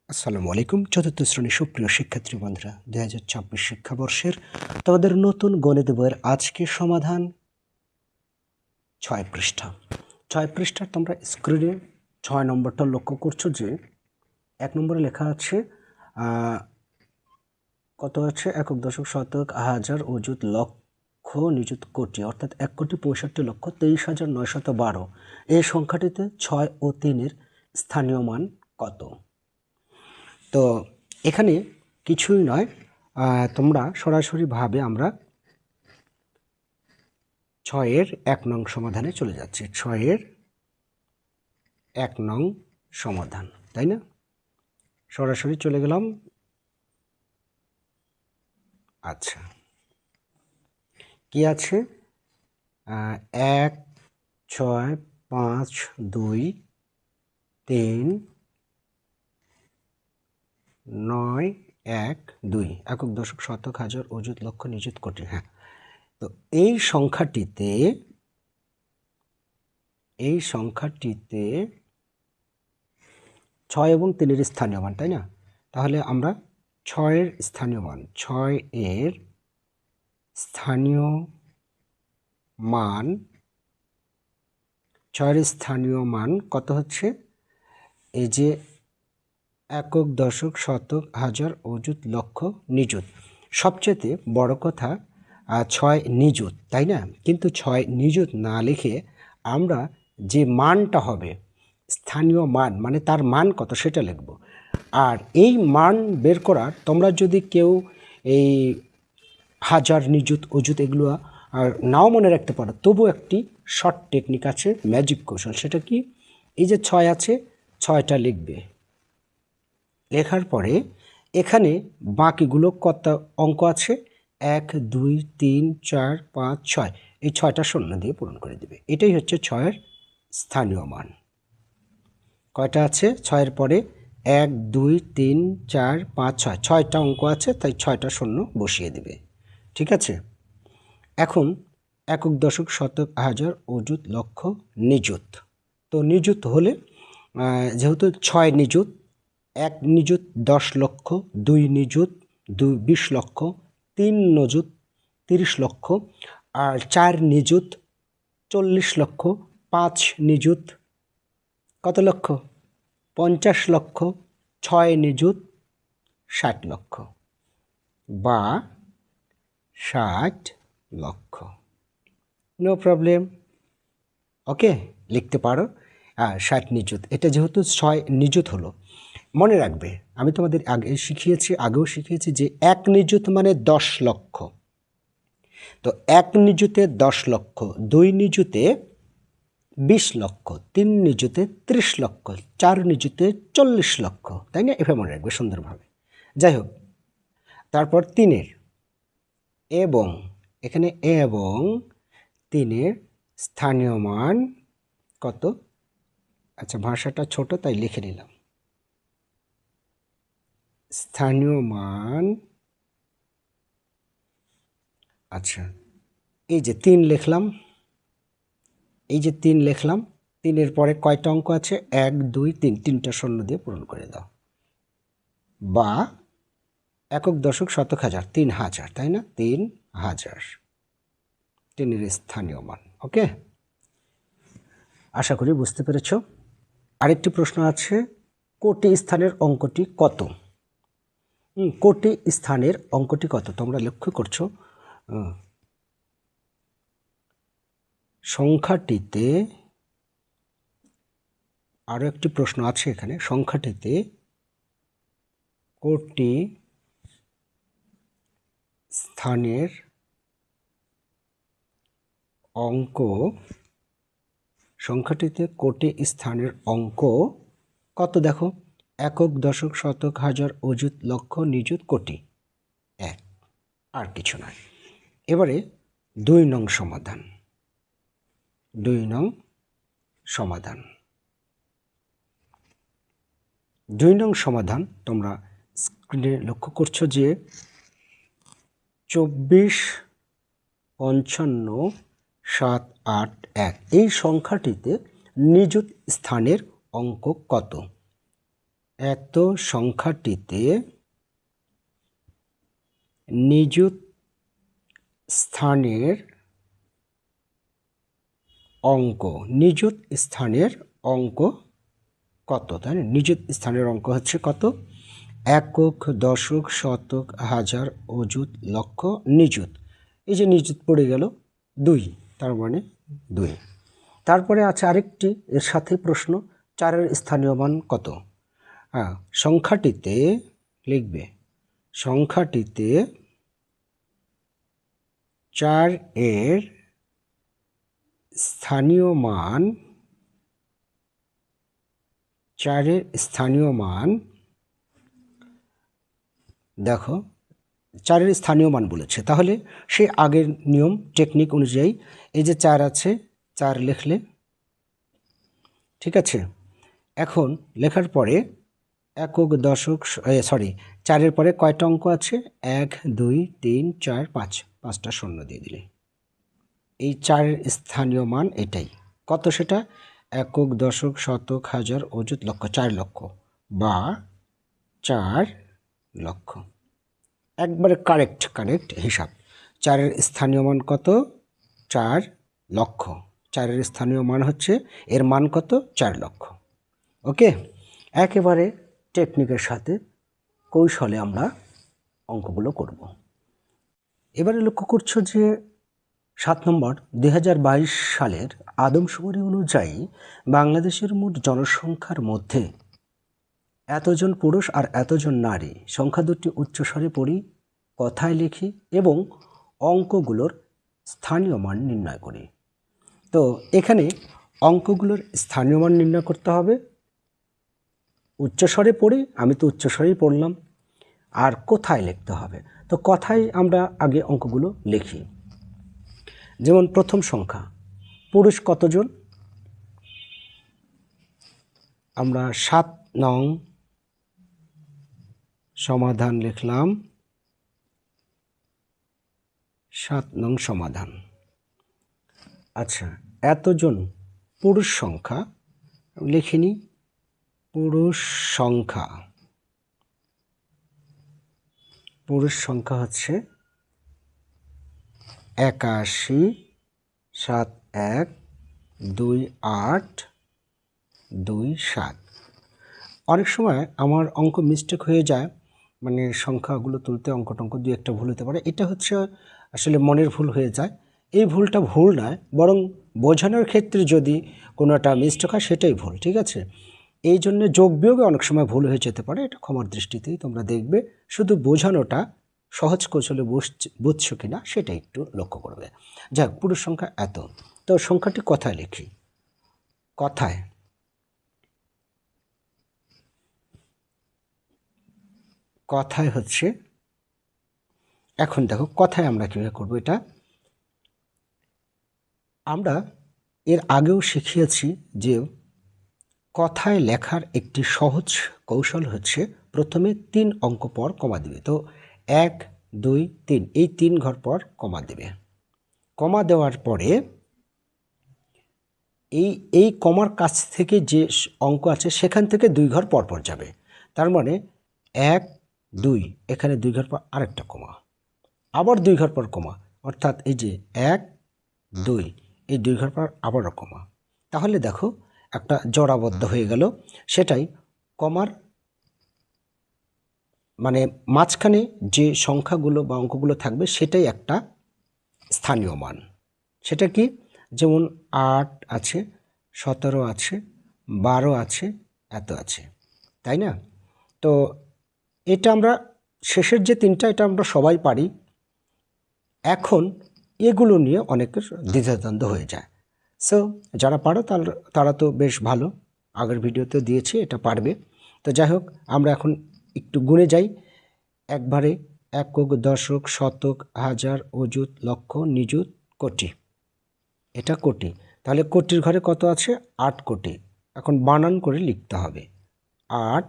আসসালামু আলাইকুম। চতুর্থ শ্রেণীর সুপ্রিয় শিক্ষার্থী বন্ধুরা, 2026 শিক্ষাবর্ষের তোমাদের নতুন গণিত বইয়ের আজকের সমাধান 6 পৃষ্ঠা। 6 পৃষ্ঠা তোমরা স্ক্রিনে 6 নম্বরটা লক্ষ্য করছো যে 1 নম্বরে লেখা আছে কত আছে, একক দশক শতক হাজার অযুত লক্ষ নিযুত কোটি, অর্থাৎ 1,65,23,912। এই সংখ্যাটিতে 6 ও 3-এর স্থানীয় মান কত? তো এখানে কিছুই নয়, তোমরা সরাসরিভাবে আমরা 6-এর 1 নং সমাধানে চলে যাচ্ছি। 6-এর 1 নং সমাধান, তাই না? সরাসরি চলে গেলাম। আচ্ছা, কি আছে? 1 6 5 2 3 9 1 2, একক দশক শতক হাজার অযুত লক্ষ নিযুত কোটি। হ্যাঁ, তো এই সংখ্যাটিতে 6 এবং 3-এর স্থানীয় মান, তাই না? তাহলে আমরা 6-এর স্থানীয় মান, 6-এর স্থানীয় মান 6-এর স্থানীয় মান কত হচ্ছে? এই যে একক দশক শতক হাজার অযুত লক্ষ নিযুত। সবচেয়ে বড় কথা 6 নিযুত, তাই না? কিন্তু 6 নিযুত না লিখে আমরা যে মানটা হবে, স্থানীয় মান মানে তার মান কত সেটা লিখব। আর এই মান বের করার তোমরা যদি কেউ এই হাজার নিযুত অযুত এগুলো আর নাও মনে রাখতে পারো, তবু একটি শর্ট টেকনিক আছে, ম্যাজিক কৌশল। সেটা কি? এই যে 6 আছে, 6টা লিখবে। লেখার পরে এখানে বাকিগুলো কত অঙ্ক আছে, 1 2 3 4 5 6, এই 6টা শূন্য দিয়ে পূরণ করে দেবে। এটাই হচ্ছে 6-এর স্থানীয় মান। কয়টা আছে? 6-এর পরে 1 2 3 4 5 6, 6টা অঙ্ক আছে, তাই 6টা শূন্য বসিয়ে দেবে। ঠিক আছে? এখন একক দশক শতক হাজার অযুত লক্ষ নিযুত। তো নিযুত হলে যেহেতু 6 নিযুত, 1 নিযুত 10 লক্ষ, 2 নিযুত 20 লক্ষ, 3 নিযুত 30 লক্ষ, আর 4 নিযুত 40 লক্ষ, 5 নিযুত কত লক্ষ? 50 লক্ষ, 6 নিযুত 60 লক্ষ বা 60 লক্ষ। নো প্রবলেম, ওকে, লিখতে পারো। 60 নিযুত, এটা যেহেতু 6 নিযুত হলো, মনে রাখবে আমি তোমাদের আগেও শিখিয়েছি যে 1 নিযুত মানে 10 লক্ষ। তো 1 নিযুতে 10 লক্ষ, 2 নিযুতে 20 লক্ষ, 3 নিযুতে 30 লক্ষ, 4 নিযুতে 40 লক্ষ, তাই না? এভাবে মনে রাখবে সুন্দরভাবে। যাই হোক, তারপর 3-এর এবং, এখানে এবং 3-এর স্থানীয় মান কত? আচ্ছা, ভাষাটা ছোট তাই লিখে নিলাম। স্থানীয় মান, আচ্ছা, এই যে 3 লিখলাম, এই যে 3 লিখলাম, 3-এর পরে কয়টা অঙ্ক আছে? 1 2 3, 3টা শূন্য দিয়ে পূরণ করে দাও। বা একক দশক শতক হাজার 3000, তাই না? 3000 3-এর স্থানীয় মান। ওকে, আশা করি বুঝতে পেরেছ। আরেকটি প্রশ্ন আছে, কোটি স্থানের অঙ্কটি কত? কোটি স্থানের অঙ্কটি কত? তোমরা লক্ষ্য করছো সংখ্যাটিতে আরও একটি প্রশ্ন আছে এখানে, সংখ্যাটিতে কোটি স্থানের অঙ্ক, সংখ্যাটিতে কোটি স্থানের অঙ্ক কত? দেখো, একক দশক শতক হাজার অযুত লক্ষ নিযুত কোটি, 1, আর কিছু নয়। এবারে 2 নং সমাধান। 2 নং সমাধান, 2 নং সমাধান তোমরা স্ক্রিনে লক্ষ্য করছো যে 24 55 7 8 1, এই সংখ্যাটিতে নিযুত স্থানের অঙ্ক কত? এত সংখ্যাটিতে নিযুত স্থানের অঙ্ক, নিযুত স্থানের অঙ্ক কত? তাই না, নিযুত স্থানের অঙ্ক হচ্ছে কত? একক, দশক, শতক, হাজার, অযুত, লক্ষ, নিযুত। এই যে নিযুত পড়ে গেল 2, তার মানে 2। তারপরে আছে আরেকটি এর সাথে প্রশ্ন, 4-এর স্থানীয় মান কত? হ্যাঁ, সংখ্যাটিতে লিখবে, সংখ্যাটিতে 4-এর স্থানীয় মান, 4-এর স্থানীয় মান দেখো, 4-এর স্থানীয় মান বলেছে, তাহলে সে আগের নিয়ম টেকনিক অনুযায়ী এই যে 4 আছে, 4 লিখলে, ঠিক আছে। এখন লেখার পরে একক, দশক, 4-এর পরে কয়টা অঙ্ক আছে? 1 2 3 4 5, 5টা শূন্য দিয়ে দিলে এই 4-এর স্থানীয় মান এটাই। কত সেটা? একক, দশক, শতক, হাজার, অযুত, লক্ষ, 4 লক্ষ বা 4 লক্ষ। একবারে কারেক্ট হিসাব। 4-এর স্থানীয় মান কত? 4 লক্ষ। 4-এর স্থানীয় মান হচ্ছে, এর মান কত? 4 লক্ষ। ওকে, একেবারে টেকনিকের সাথে কৌশলে আমরা অঙ্কগুলো করব। এবারে লক্ষ্য করছো যে 7 নম্বর 2022 সালের আদমশুমারি অনুযায়ী বাংলাদেশের মোট জনসংখ্যার মধ্যে এতজন পুরুষ আর এতজন নারী সংখ্যা দুটি উচ্চস্বরে পড়ি, কথায় লিখি এবং অঙ্কগুলোর স্থানীয় মান নির্ণয় করি। তো এখানে অঙ্কগুলোর স্থানীয় মান নির্ণয় করতে হবে। উচ্চস্বরে পড়ি, আমি তো উচ্চস্বরেই পড়লাম। আর কোথায় লিখতে হবে? তো কথায় আমরা আগে অঙ্কগুলো লিখি। যেমন প্রথম সংখ্যা, পুরুষ কতজন? আমরা 7 নং সমাধান লিখলাম, 7 নং সমাধান। আচ্ছা, এতজন পুরুষ সংখ্যা লিখিনি, পুরুষ সংখ্যা, পুরুষ সংখ্যা হচ্ছে 81, 7 1 2 8 2 7। অনেক সময় আমার অঙ্ক মিস্টেক হয়ে যায়, মানে সংখ্যাগুলো তুলতে অঙ্ক টঙ্ক 2-1টা ভুল হতে পারে। এটা হচ্ছে আসলে মনের ভুল হয়ে যায়। এই ভুলটা ভুল নয়, বরং বোঝানোর ক্ষেত্রে যদি কোনো একটা মিস্টেক হয় সেটাই ভুল, ঠিক আছে। এই জন্য যোগ বিয়োগে অনেক সময় ভুল হয়ে যেতে পারে, এটা ক্ষমার দৃষ্টিতেই তোমরা দেখবে। শুধু বোঝানোটা সহজ কৌশলে বুঝছো কিনা সেটা একটু লক্ষ্য করবে। যাক, পুরুষ সংখ্যা এত। তো সংখ্যাটি কথায় লিখি। কথায় কথায় হচ্ছে, এখন দেখো কথায় আমরা কীভাবে করবো এটা। আমরা এর আগেও শিখিয়েছি যে কথায় লেখার একটি সহজ কৌশল হচ্ছে প্রথমে 3 অঙ্ক পর কমা দিবে। তো 1 2 3, এই 3 ঘর পর কমা দেবে। কমা দেওয়ার পরে এই কমার কাছ থেকে যে অঙ্ক আছে সেখান থেকে 2 ঘর পর পর যাবে। তার মানে 1 2, এখানে 2 ঘর পর আরেকটা কমা, আবার 2 ঘর পর কমা, অর্থাৎ এই যে 1 2, এই 2 ঘর পর আবারও কমা। তাহলে দেখো একটা জোড়াবদ্ধ হয়ে গেল। সেটাই কমার মানে মাঝখানে যে সংখ্যাগুলো বা অঙ্কগুলো থাকবে সেটাই একটা স্থানীয় মান। সেটা কি? যেমন 8 আছে, 17 আছে, 12 আছে, এত আছে, তাই না? তো এটা আমরা শেষের যে 3টা এটা আমরা সবাই পারি। এখন এগুলো নিয়ে অনেকের দ্বিধাদ্বন্দ্ব হয়ে যায়। সো যারা পারো তারা তো বেশ ভালো, আগের ভিডিওতে দিয়েছি, এটা পারবে। তো যাই হোক, আমরা এখন একটু গুণে যাই একবারে। একক, দশক, শতক, হাজার, অযুত, লক্ষ, নিযুত, কোটি। এটা কোটি, তাহলে কোটির ঘরে কত আছে? 8 কোটি। এখন বানান করে লিখতে হবে, 8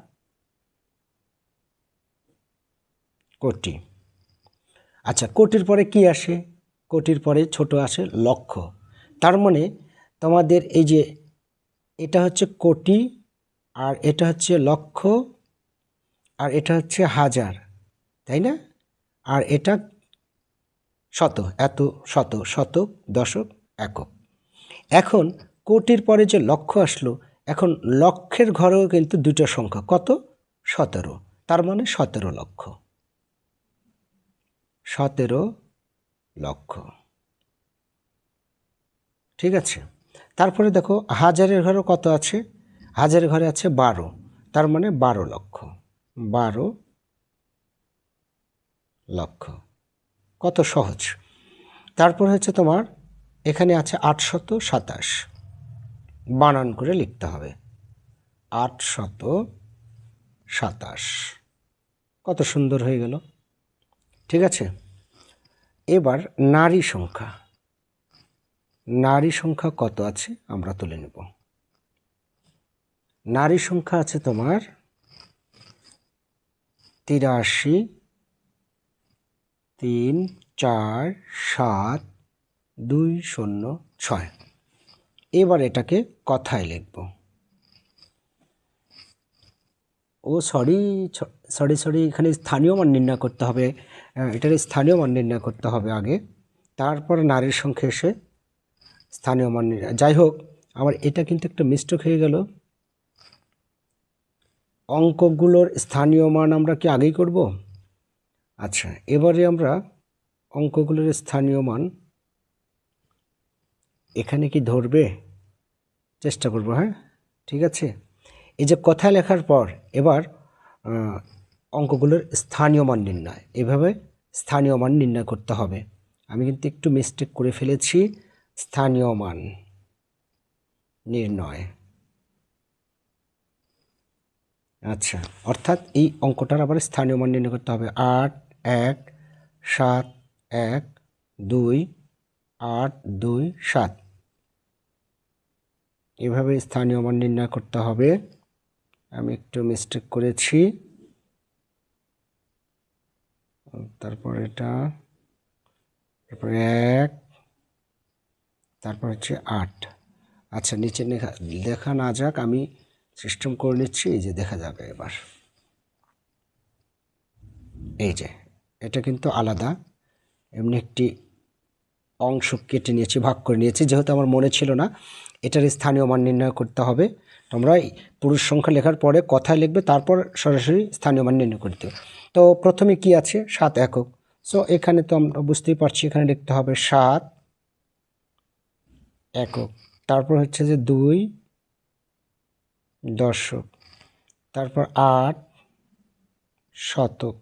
কোটি। আচ্ছা, কোটির পরে কি আসে? কোটির পরে ছোট আসে লক্ষ। তার মানে তোমাদের এই যে এটা হচ্ছে কোটি আর এটা হচ্ছে লক্ষ আর এটা হচ্ছে হাজার, তাই না? আর এটা শত, এত শত, শতক, দশক, একক। এখন কোটির পরে যে লক্ষ আসলো, এখন লক্ষের ঘরেও কিন্তু দুটো সংখ্যা, কত? 17। তার মানে 17 লক্ষ, 17 লক্ষ। ঠিক আছে। তারপরে দেখো হাজারের ঘরে কত আছে? হাজারের ঘরে আছে 12, তার মানে 12 লক্ষ, 12 লক্ষ। কত সহজ। তারপর হচ্ছে তোমার এখানে আছে 827, বানান করে লিখতে হবে, 827। কত সুন্দর হয়ে গেল। ঠিক আছে। এবার নারী সংখ্যা, নারী সংখ্যা কত আছে আমরা তুলে নেব। নারী সংখ্যা আছে তোমার 83, 3, 4, 7, 2, 0, 6। এবার এটাকে কথায় লিখব। ও সরি সরি সরি, এখানে স্থানীয় মান নির্ণয় করতে হবে, এটার স্থানীয় মান নির্ণয় করতে হবে আগে, তারপর নারীর সংখ্যা এসে স্থানীয় মান নির্ণয়। যাই হোক, আমার এটা কিন্তু একটা মিস্টেক হয়ে গেল। অঙ্কগুলোর স্থানীয় মান আমরা কি আগেই করব? আচ্ছা, এবারে আমরা অঙ্কগুলোর স্থানীয় মান এখানে কি ধরবে? চেষ্টা করব, হ্যাঁ, ঠিক আছে। এই যে কথা লেখার পর এবার অঙ্কগুলোর স্থানীয় মান নির্ণয়, এভাবে স্থানীয় মান নির্ণয় করতে হবে। আমি কিন্তু একটু মিস্টেক করে ফেলেছি। স্থানীয় মান নির্ণয়, আচ্ছা, অর্থাৎ এই অঙ্কটার আবার স্থানীয় মান নির্ণয় করতে হবে। 8, 1, 7, 1, 2, 8, 2, 7, এভাবে স্থানীয় মান নির্ণয় করতে হবে। আমি একটু মিস্টেক করেছি। তারপর এটা, তারপর 1, তারপর হচ্ছে 8। আচ্ছা, নিচে দেখা না যাক, আমি সিস্টেম করে নিচ্ছি, এই যে দেখা যাবে এবার। এই যে এটা কিন্তু আলাদা, এমনি একটি অংশ কেটে নিয়েছি, ভাগ করে নিয়েছি, যেহেতু আমার মনে ছিল না এটার স্থানীয় মান নির্ণয় করতে হবে। তোমরা পুরুষ সংখ্যা লেখার পরে কথায় লিখবে, তারপর সরাসরি স্থানীয় মান নির্ণয় করতে হবে। তো প্রথমে কি আছে? 7 একক। সো এখানে তো আমরা বুঝতেই পারছি, এখানে লিখতে হবে 7 একক। তারপর হচ্ছে যে 2 দশক, তারপর 8 শতক।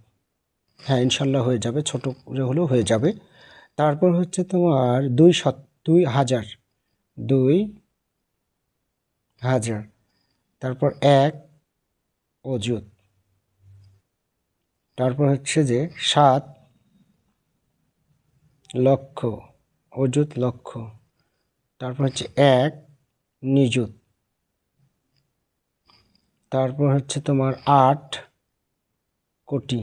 হ্যাঁ, ইনশাল্লাহ হয়ে যাবে, ছোট করে হলেও হয়ে যাবে। তারপর হচ্ছে তোমার 2 হাজার, 2 হাজার। তারপর 1 অযুত। তারপর হচ্ছে যে 7 লক্ষ, অযুত লক্ষ। তারপর হচ্ছে 1 নিযুত। তারপর হচ্ছে তোমার 8 কোটি,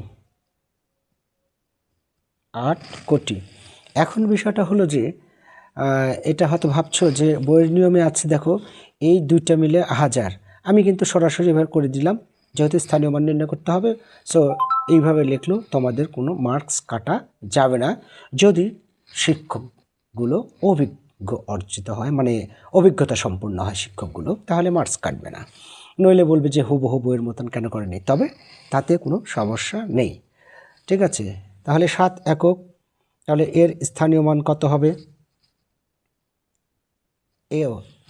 8 কোটি। এখন বিষয়টা হলো যে এটা হয়তো ভাবছো যে বইয়ের নিয়মে আছে, দেখো এই দুইটা মিলে 1000, আমি কিন্তু সরাসরি এভাবে করে দিলাম, যেহেতু স্থানীয় মান নির্ণয় করতে হবে। সো এইভাবে লিখলেও তোমাদের কোনো মার্কস কাটা যাবে না, যদি শিক্ষকগুলো অভিজ্ঞ অর্জিত হয়, মানে অভিজ্ঞতা সম্পূর্ণ হয় শিক্ষকগুলো, তাহলে মার্কস কাটবে না। নইলে বলবে যে হুবহু বইয়ের মতন কেন করেনি, তবে তাতে কোনো সমস্যা নেই। ঠিক আছে, তাহলে 7 একক, তাহলে এর স্থানীয় মান কত হবে?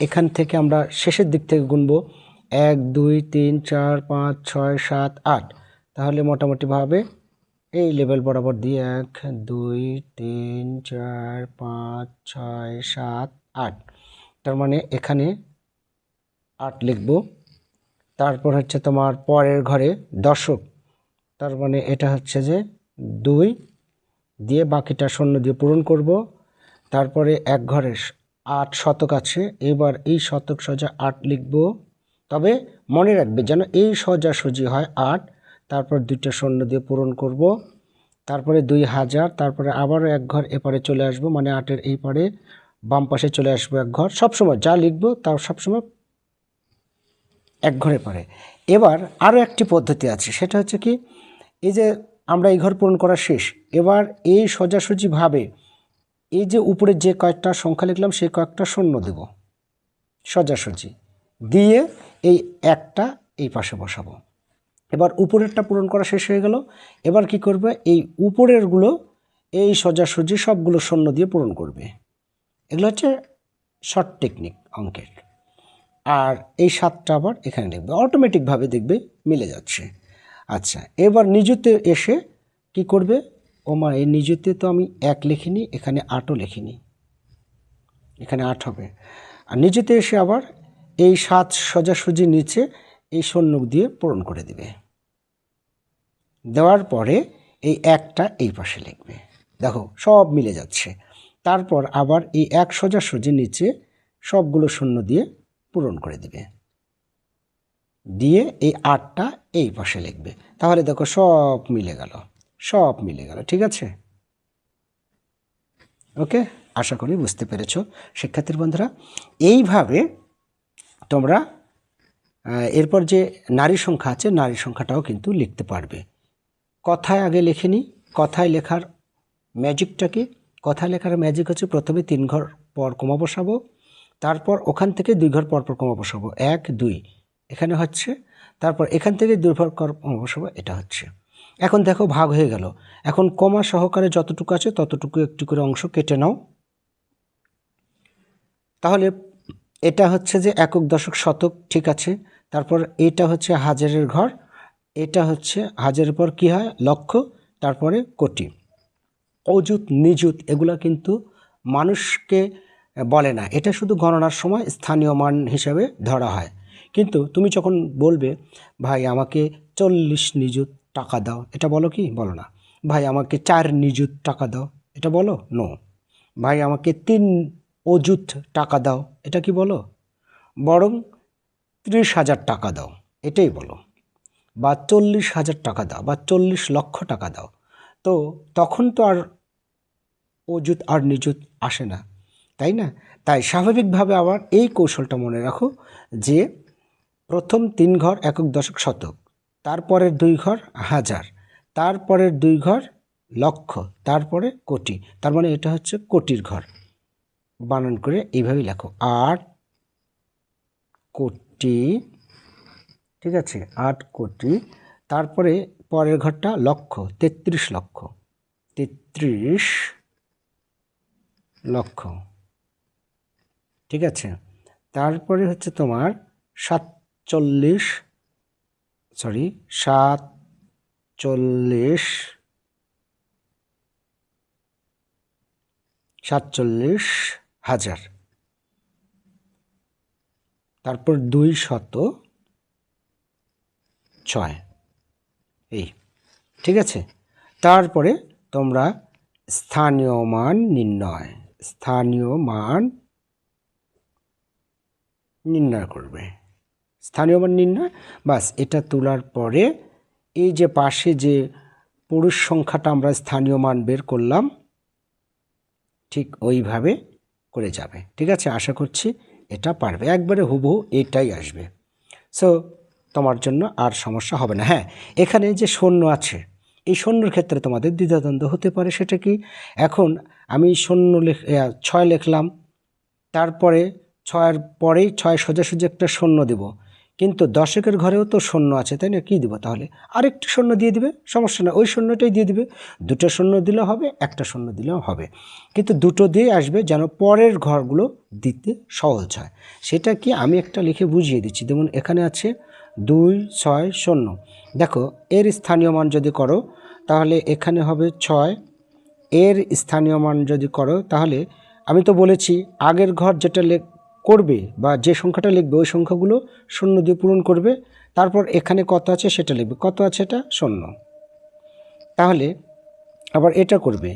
এখান থেকে আমরা শেষের দিক থেকে গুনবো, 1, 2, 3, 4, 5, 6, 7, 8। তাহলে মোটামুটিভাবে এই লেভেল বরাবর দিয়ে 1, 2, 3, 4, 5, 6, 7, 8। তার মানে এখানে 8 লিখব। তারপর হচ্ছে তোমার পরের ঘরে দশক, তার মানে এটা হচ্ছে যে 2 দিয়ে বাকিটা শূন্য দিয়ে পূরণ করব। তারপরে এক ঘরে 8 শতক আছে, এবার এই শতক সোজা 8 লিখব, তবে মনে রাখবে যেন এই সোজাসুজি হয় 8। তারপর দুইটা শূন্য দিয়ে পূরণ করব। তারপরে 2000, তারপরে আবারও এক ঘর এপারে চলে আসব, মানে 8-এর এই পারে বাম পাশে চলে আসবো এক ঘর। সবসময় যা লিখবো তার সবসময় এক ঘরে পড়ে। এবার আরও একটি পদ্ধতি আছে, সেটা হচ্ছে কি, এই যে আমরা এই ঘর পূরণ করা শেষ, এবার এই সোজাসুজিভাবে এই যে উপরে যে কয়েকটা সংখ্যা লিখলাম সেই কয়েকটা শূন্য দেব সোজাসুজি দিয়ে এই একটা এই পাশে বসাবো। এবার উপরেরটা পূরণ করা শেষ হয়ে গেল। এবার কি করবে, এই উপরেরগুলো এই সোজাসুজি সবগুলো শূন্য দিয়ে পূরণ করবে। এগুলো হচ্ছে শর্ট টেকনিক অঙ্কের। আর এই 7টা আবার এখানে লিখবে, অটোমেটিকভাবে দেখবে মিলে যাচ্ছে। আচ্ছা, এবার নিজুতে এসে কি করবে, ওমা এই নিজুতে তো আমি 1 লিখিনি, এখানে 8ও লিখিনি, এখানে 8 হবে। আর নিজুতে এসে আবার এই 7 সোজাসুজি নিচে এই শূন্য দিয়ে পূরণ করে দিবে। দেওয়ার পরে এই 1টা এই পাশে লিখবে, দেখো সব মিলে যাচ্ছে। তারপর আবার এই 1 সোজাসুজি নিচে সবগুলো শূন্য দিয়ে পূরণ করে দিবে, দিয়ে এই 8টা এই পাশে লিখবে। তাহলে দেখো সব মিলে গেল, সব মিলে গেল। ঠিক আছে, ওকে, আশা করি বুঝতে পেরেছ শিক্ষার্থী বন্ধুরা। এইভাবে তোমরা এরপর যে নারী সংখ্যা আছে, নারী সংখ্যাটাও কিন্তু লিখতে পারবে। কথায় আগে লিখে নিই, কথায় লেখার ম্যাজিকটা কি? কথায় লেখার ম্যাজিক হচ্ছে প্রথমে 3 ঘর পর কমা বসাবো, তারপর ওখান থেকে 2 ঘর পর পর কমা বসাবো, 1 2 এখানে হচ্ছে, তারপর এখান থেকে 2 ঘর কমা বসাবো, এটা হচ্ছে। এখন দেখো ভাগ হয়ে গেল। এখন কমা সহকারে যতটুকু আছে ততটুকু একটু করে অংশ কেটে নাও। তাহলে এটা হচ্ছে যে একক, দশক, শতক, ঠিক আছে। তারপর এটা হচ্ছে হাজারের ঘর, এটা হচ্ছে হাজারের পর কি হয়, লক্ষ, তারপরে কোটি। অযুত, নিযুত এগুলা কিন্তু মানুষকে বলে না, এটা শুধু গণনার সময় স্থানীয় মান হিসাবে ধরা হয়। কিন্তু তুমি যখন বলবে ভাই আমাকে 40 নিযুত টাকা দাও, এটা বলো কি? বলো না। ভাই আমাকে 4 নিযুত টাকা দাও, এটা বলো? নো। ভাই আমাকে 3 অযুত টাকা দাও, এটা কি বলো? বরং 30,000 টাকা দাও, এটাই বলো। বা 40,000 টাকা দাও, বা 40 লক্ষ টাকা দাও। তো তখন তো আর অযুত আর নিযুত আসে না, তাই না? তাই স্বাভাবিকভাবে আবার এই কৌশলটা মনে রাখো যে প্রথম 3 ঘর একক, দশক, শতক, তারপরের 2 ঘর হাজার, তারপরের 2 ঘর লক্ষ, তারপরে কোটি। তার মানে এটা হচ্ছে কোটির ঘর। বানান করে এইভাবেই লেখো, 8 কোটি, ঠিক আছে, 8 কোটি। তারপরে পরের ঘরটা লক্ষ, 33 লক্ষ, 33 লক্ষ, ঠিক আছে। তারপরে হচ্ছে তোমার 47,000। তারপর 206, এই, ঠিক আছে। তারপরে তোমরা স্থানীয় মান নির্ণয়, স্থানীয় মান নির্ণয় করবে। স্থানীয় মান নির্ণয়, বাস এটা তোলার পরে এই যে পাশে যে পুরুষ সংখ্যাটা আমরা স্থানীয় মান বের করলাম, ঠিক ওইভাবে করে যাবে। ঠিক আছে, আশা করছি এটা পারবে, একবারে হুবহু এটাই আসবে। সো তোমার জন্য আর সমস্যা হবে না। হ্যাঁ, এখানে যে শূন্য আছে, এই শূন্যর ক্ষেত্রে তোমাদের দ্বিধাদ্বন্দ্ব হতে পারে। সেটা কি, এখন আমি 6 লিখলাম, তারপরে 6-এর পরেই 6 সোজাসুজি একটা শূন্য দেব, কিন্তু দশকের ঘরেও তো শূন্য আছে, তাই না? কী দেবো তাহলে? আরেকটি শূন্য দিয়ে দিবে, সমস্যা না, ওই শূন্যটাই দিয়ে দিবে। 2টা শূন্য দিলেও হবে, একটা শূন্য দিলেও হবে, কিন্তু 2টো দিয়ে আসবে যেন পরের ঘরগুলো দিতে সহজ হয়। সেটা কি, আমি একটা লিখে বুঝিয়ে দিচ্ছি। যেমন এখানে আছে 2 6 0, দেখো এর স্থানীয় মান যদি করো তাহলে এখানে হবে 6, এর স্থানীয় মান যদি করো তাহলে আমি তো বলেছি আগের ঘর যেটা করবে বা যে সংখ্যাটা লিখবে ওই সংখ্যাগুলো শূন্য দিয়ে পূরণ করবে, তারপর এখানে কত আছে সেটা লিখবে, কত আছে এটা 0, তাহলে আবার এটা করবে।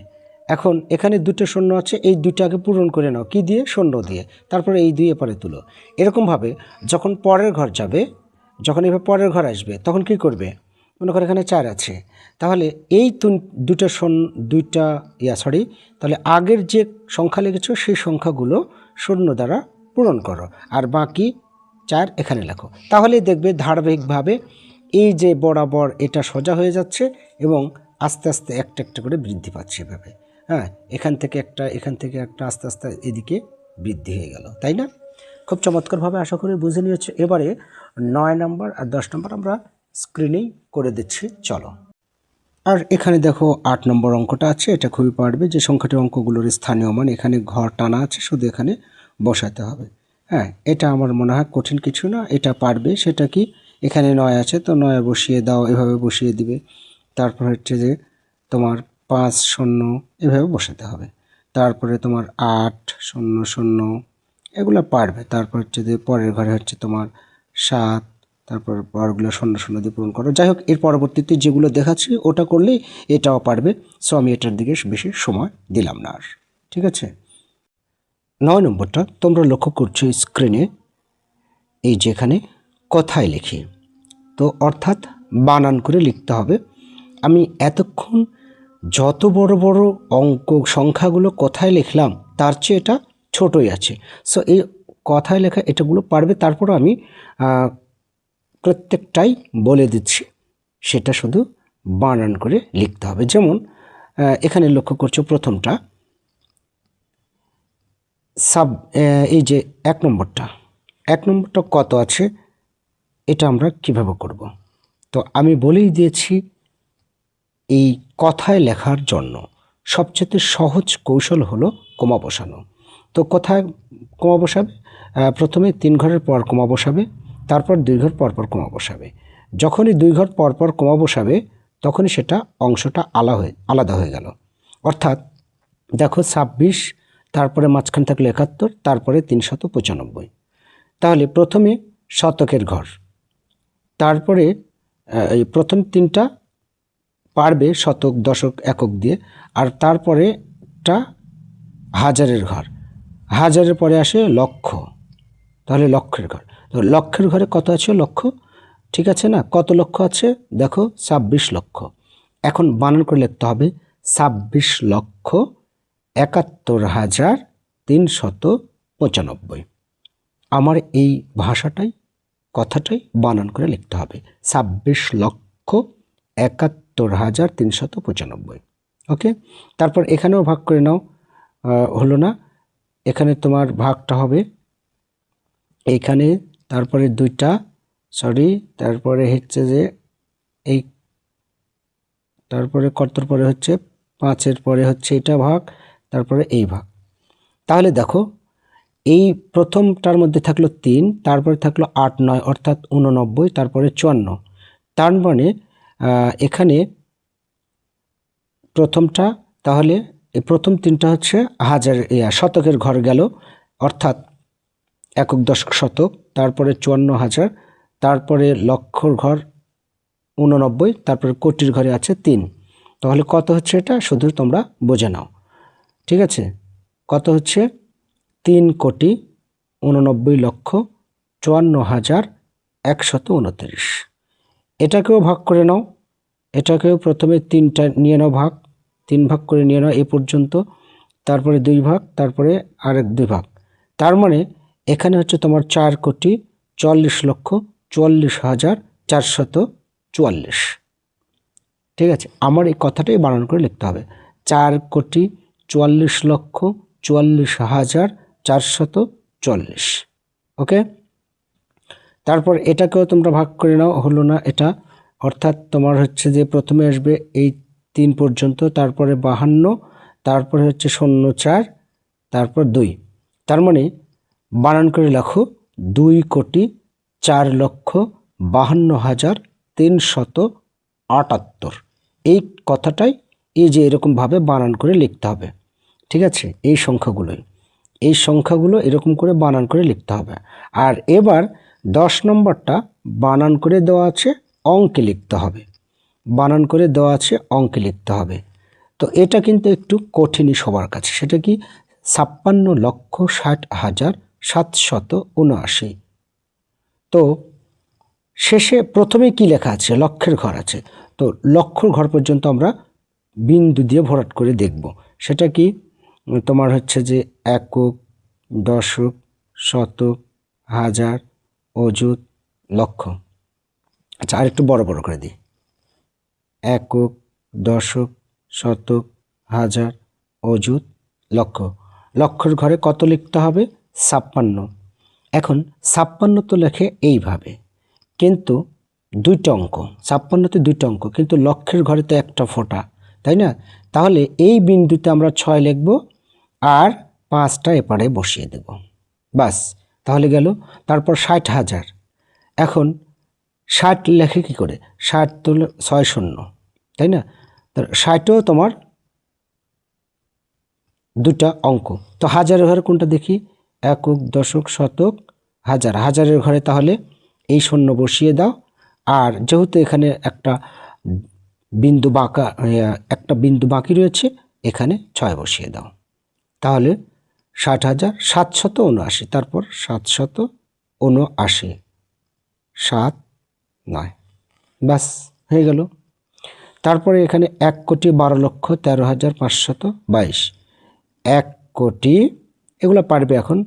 এখন এখানে 2টা শূন্য আছে, এই 2টাকে পূরণ করে নাও, কি দিয়ে? শূন্য দিয়ে, তারপরে এই 2 এপারে তুলো। এরকমভাবে যখন পরের ঘর যাবে, যখন এভাবে পরের ঘর আসবে তখন কি করবে? মনে করো এখানে 4 আছে, তাহলে এই 2টা তাহলে আগের যে সংখ্যা লিখেছো সেই সংখ্যাগুলো শূন্য দ্বারা পূরণ করো, আর বাকি 4 এখানে লেখো, তাহলেই দেখবে ধারাবাহিকভাবে এই যে বরাবর এটা সোজা হয়ে যাচ্ছে এবং আস্তে আস্তে একটা একটা করে বৃদ্ধি পাচ্ছে এভাবে। হ্যাঁ, এখান থেকে একটা আস্তে আস্তে এদিকে বৃদ্ধি হয়ে গেল, তাই না? খুব চমৎকারভাবে আশা করি বুঝে নিয়েছো। এবারে 9 নম্বর আর 10 নম্বর আমরা স্ক্রিনেই করে দিচ্ছি, চলো। আর এখানে দেখো 8 নম্বর অঙ্কটা আছে, এটা খুবই পারবে। যে সংখ্যাটির অঙ্কগুলোর স্থানীয় মান, এখানে ঘর টানা আছে, শুধু এখানে বসাতে হবে। হ্যাঁ, এটা আমার মনে হয় কঠিন কিছু না, এটা পারবে। সেটা কি, এখানে 9 আছে তো 9 বসিয়ে দাও, এভাবে বসিয়ে দিবে। তারপর হচ্ছে যে তোমার 5 শূন্য এভাবে বসাতে হবে। তারপরে তোমার 8 শূন্য শূন্য এগুলো পারবে। তারপর হচ্ছে যে পরের ঘরে হচ্ছে তোমার 7, তারপর পরগুলো শূন্য শূন্য দিয়ে পূরণ করো। যাই হোক, এর পরবর্তীতে যেগুলো দেখাচ্ছি ওটা করলেই এটাও পারবে। সো আমি এটার দিকে বেশি সময় দিলাম না আর, ঠিক আছে। 9 নম্বরটা তোমরা লক্ষ্য করছো স্ক্রিনে, এই যেখানে কথায় লিখি, তো অর্থাৎ বানান করে লিখতে হবে। আমি এতক্ষণ যত বড় বড় অঙ্ক সংখ্যাগুলো কথায় লিখলাম তার চেয়ে এটা ছোটই আছে। সো এই কথায় লেখা এটাগুলো পারবে। তারপর আমি প্রত্যেকটাই বলে দিচ্ছি, সেটা শুধু বানান করে লিখতে হবে। যেমন এখানে লক্ষ্য করছো প্রথমটা এই যে 1 নম্বরটা কত আছে, এটা আমরা কিভাবে করব? তো আমি বলেই দিয়েছি, এই কথায় লেখার জন্য সবচেয়ে সহজ কৌশল হলো কমা বসানো। তো কথায় কমা বসাবে, প্রথমে 3 ঘরের পর কমা বসাবে, তারপর 2 ঘর পর পর কমা বসাবে। যখনই 2 ঘর পর পর কমা বসাবে তখনই সেটা অংশটা আলাদা হয়ে গেল। অর্থাৎ দেখো 26, তারপরে মাঝখানে থাকলো 71, তারপরে 395। তাহলে প্রথমে শতকের ঘর, তারপরে এই প্রথম 3টা পারবে শতক, দশক, একক দিয়ে, আর তারপরেটা হাজারের ঘর, হাজারের পরে আসে লক্ষ, তাহলে লক্ষের ঘর। তো লক্ষের ঘরে কত আছে? লক্ষ, ঠিক আছে না? কত লক্ষ আছে দেখো? 26 লক্ষ। এখন বানান করে লিখতে হবে 26,71,395। আমার এই কথাটাই বানান করে লিখতে হবে, 26,71,395। ওকে, তারপর এখানেও ভাগ করে নাও, হলো না? এখানে তোমার ভাগটা হবে এইখানে, তারপরে 2টা, তারপরে হচ্ছে যে এই, তারপরে কতর পরে হচ্ছে 5-এর পরে হচ্ছে এটা ভাগ, তারপরে এই ভাগ। তাহলে দেখো এই প্রথমটার মধ্যে থাকলো 3, তারপরে থাকলো 8, 9 অর্থাৎ 89, তারপরে 54। তার মানে এখানে প্রথমটা, তাহলে এই প্রথম 3টা হচ্ছে শতকের ঘর গেল, অর্থাৎ একক, দশক, শতক, তারপরে 54,000, তারপরে লক্ষর ঘর 89, তারপরে কোটির ঘরে আছে 3। তাহলে কত হচ্ছে এটা শুধু তোমরা বুঝে নাও, ঠিক আছে? কত হচ্ছে? 3,89,54,129। এটাকেও ভাগ করে নাও, এটাকেও প্রথমে 3টা নিয়ে নাও ভাগ, 3 ভাগ করে নিয়ে নাও এ পর্যন্ত, তারপরে 2 ভাগ, তারপরে আরেক 2 ভাগ। তার মানে এখানে হচ্ছে তোমার 4,40,44,444। ঠিক আছে, আমার এই কথাটাই বানান করে লিখতে হবে, 4,40,44,444। ওকে, তারপর এটাকেও তোমরা ভাগ করে নাও, হলো না এটা? অর্থাৎ তোমার হচ্ছে যে প্রথমে আসবে এই 3 পর্যন্ত, তারপরে 52, তারপরে হচ্ছে 04, তারপর 2। তার মানে বানান করে লেখো 2,04,52,378। এই কথাটাই এই যে এরকমভাবে বানান করে লিখতে হবে, ঠিক আছে? এই সংখ্যাগুলো এরকম করে বানান করে লিখতে হবে। আর এবার 10 নম্বরটা বানান করে দেওয়া আছে, অঙ্কে লিখতে হবে। বানান করে দেওয়া আছে, অঙ্কে লিখতে হবে। তো এটা কিন্তু একটু কঠিনই সবার কাছে। সেটা কি? 56,60,779। তো শেষে প্রথমে কি লেখা আছে? লক্ষের ঘর আছে। তো লক্ষর ঘর পর্যন্ত আমরা বিন্দু দিয়ে ভরাট করে দেখব। সেটা কি? তোমার হচ্ছে যে একক, দশক, শতক, হাজার, অযুত লক্ষ। আচ্ছা, আর একটু বড় বড় করে দিই। একক, দশক, শতক, হাজার, অযুত, লক্ষ। লক্ষের ঘরে কত লিখতে হবে? 56। এখন 56 তো লেখে এইভাবে, কিন্তু দুইটা অঙ্ক, 56তে দুইটা অঙ্ক, কিন্তু লক্ষের ঘরে তো একটা ফোঁটা, তাই না? তাহলে এই বিন্দুতে আমরা 6 লিখব আর 5টা এপারে বসিয়ে দেব, বাস, তাহলে গেল। তারপর 60,000। এখন 60 লেখে কি করে? 60 তো 6 শূন্য, তাই না? তো 60ও তোমার দুটা অঙ্ক। তো হাজারের ঘরে কোনটা দেখি? একক, দশক, শতক, হাজার। হাজারের ঘরে তাহলে এই শূন্য বসিয়ে দাও, আর যেহেতু এখানে একটা বিন্দু বাকি রয়েছে, এখানে 6 বসিয়ে দাও। তাহলে 60,779। তারপর 779, 7, 9, ব্যাস হয়ে গেল। তারপরে এখানে 1,12,13,522। 1 কোটি, এগুলো পারবে এখন।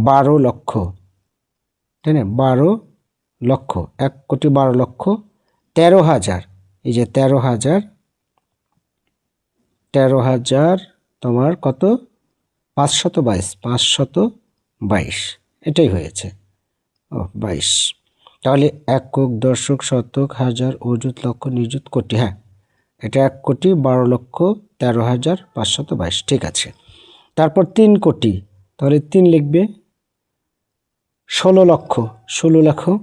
12 লক্ষ, তাই না? 12 লক্ষ, 1,12,00,000, 13,000। এই যে 13,000 তোমার কত? 522, 522, এটাই হয়েছে। 22। তাহলে একক, দশক, শতক, হাজার, অযুত, লক্ষ, নিযুত, কোটি। হ্যাঁ, এটা 1,12,13,522, ঠিক আছে। তারপর 3 কোটি, তাহলে 3 লিখবে। 16 লক্ষ, 16 লেখো।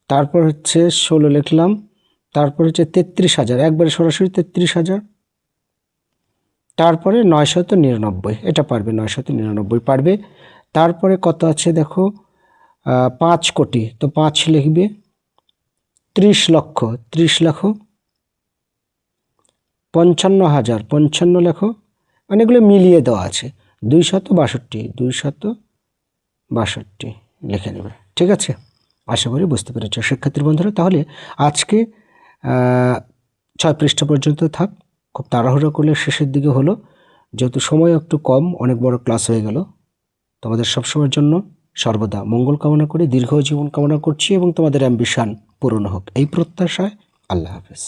তারপর হচ্ছে 16 লিখলাম। তারপর হচ্ছে 33,000, একবারে সরাসরি 33,000। তারপরে 999, এটা পারবে, 999 পারবে। তারপরে কত আছে দেখো? 5 কোটি, তো 5 লিখবে। 30 লক্ষ, 30 লেখো। 55,000, 55 লেখো। মানে এগুলো মিলিয়ে দেওয়া আছে। 262, 262 লিখে নেবে, ঠিক আছে? আশা করি বুঝতে পেরেছ শিক্ষার্থী বন্ধুরা। তাহলে আজকে 6 পৃষ্ঠা পর্যন্ত থাক, খুব তাড়াহুড়ো করলে শেষের দিকে হলো, যেহেতু সময় একটু কম, অনেক বড় ক্লাস হয়ে গেল। তোমাদের সবসময়ের জন্য সর্বদা মঙ্গল কামনা করি, দীর্ঘ জীবন কামনা করছি, এবং তোমাদের অ্যাম্বিশন পূরণ হোক এই প্রত্যাশায়। আল্লাহ হাফেজ।